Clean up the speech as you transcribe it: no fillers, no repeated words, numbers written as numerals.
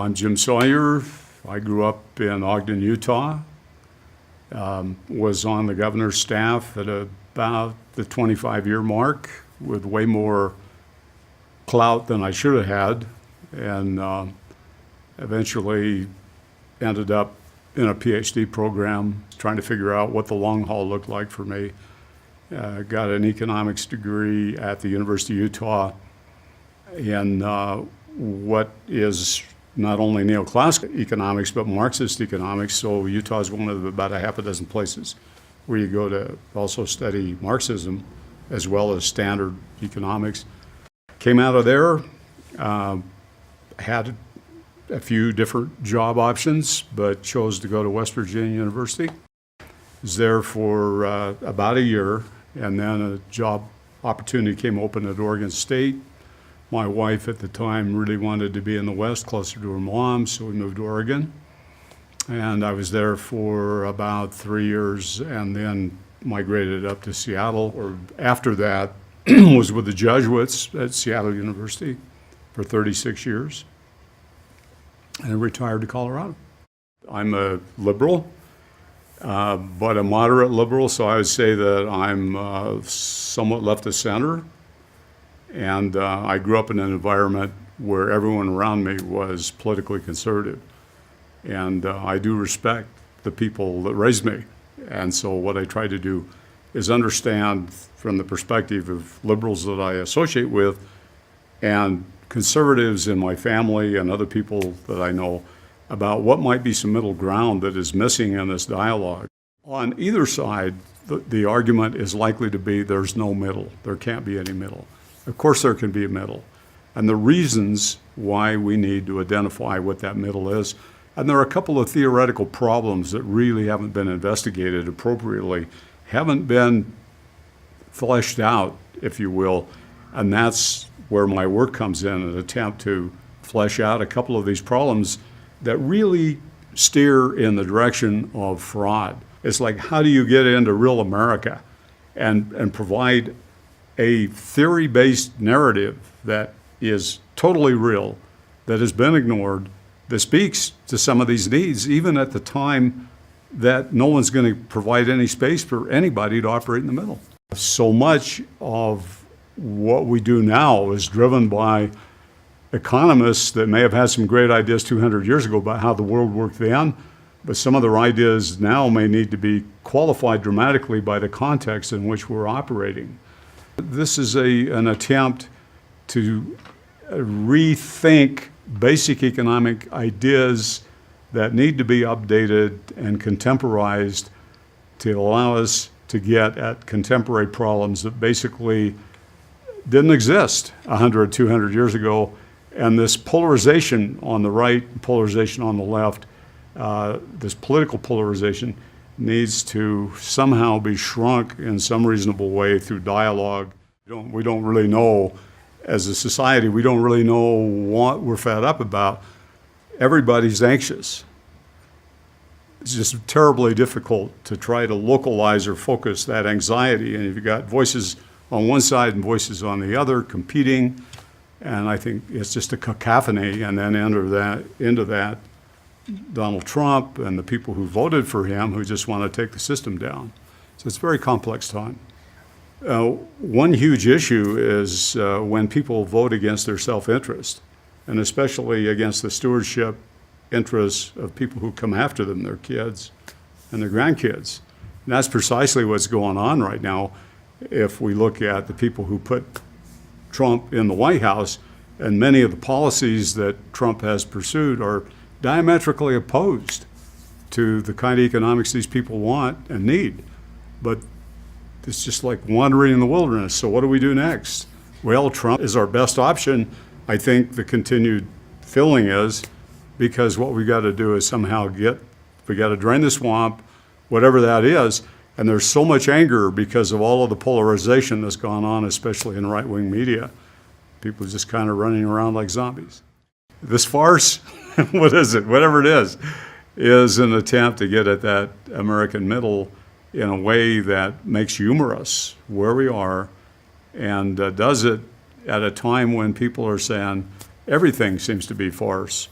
I'm Jim Sawyer. I grew up in Ogden, Utah. Was on the governor's staff at about the 25-year mark with way more clout than I should have had, and eventually ended up in a PhD program trying to figure out what the long haul looked like for me. Got an economics degree at the University of Utah in what is not only neoclassical economics, but Marxist economics. So Utah is one of about a half a dozen places where you go to also study Marxism as well as standard economics. Came out of there, had a few different job options, but chose to go to West Virginia University. Was there for about a year, and then a job opportunity came open at Oregon State. My wife at the time really wanted to be in the West, closer to her mom, so we moved to Oregon. And I was there for about 3 years and then migrated up to Seattle. Or after that, was with the Jesuits at Seattle University for 36 years and retired to Colorado. I'm a liberal, but a moderate liberal, so I would say that I'm somewhat left of center. And I grew up in an environment where everyone around me was politically conservative. And I do respect the people that raised me. And so what I try to do is understand from the perspective of liberals that I associate with and conservatives in my family and other people that I know about what might be some middle ground that is missing in this dialogue. On either side, the argument is likely to be there's no middle. There can't be any middle. Of course there can be a middle, and the reasons why we need to identify what that middle is. And there are a couple of theoretical problems that really haven't been investigated appropriately, haven't been fleshed out, if you will, and that's where my work comes in, an attempt to flesh out a couple of these problems that really steer in the direction of fraud. It's like, how do you get into real America and provide a theory-based narrative that is totally real, that has been ignored, that speaks to some of these needs, even at the time that no one's going to provide any space for anybody to operate in the middle. So much of what we do now is driven by economists that may have had some great ideas 200 years ago about how the world worked then, but some of their ideas now may need to be qualified dramatically by the context in which we're operating. This is an attempt to rethink basic economic ideas that need to be updated and contemporized to allow us to get at contemporary problems that basically didn't exist 100, 200 years ago. And this polarization on the right, polarization on the left, this political polarization needs to somehow be shrunk in some reasonable way through dialogue. We don't really know, as a society, we don't really know what we're fed up about. Everybody's anxious. It's just terribly difficult to try to localize or focus that anxiety. And you've got voices on one side and voices on the other competing. And I think it's just a cacophony. And then into that, Donald Trump and the people who voted for him who just want to take the system down. So it's a very complex time. One huge issue is when people vote against their self-interest, and especially against the stewardship interests of people who come after them, their kids and their grandkids. And that's precisely what's going on right now. If we look at the people who put Trump in the White House, and many of the policies that Trump has pursued are diametrically opposed to the kind of economics these people want and need. But it's just like wandering in the wilderness. So what do we do next? Well, Trump is our best option. I think the continued filling is, because what we got to do is somehow we got to drain the swamp, whatever that is. And there's so much anger because of all of the polarization that's gone on, especially in right-wing media. People just kind of running around like zombies. This farce, what is it? Whatever it is an attempt to get at that American middle in a way that makes humorous where we are, and does it at a time when people are saying everything seems to be farce.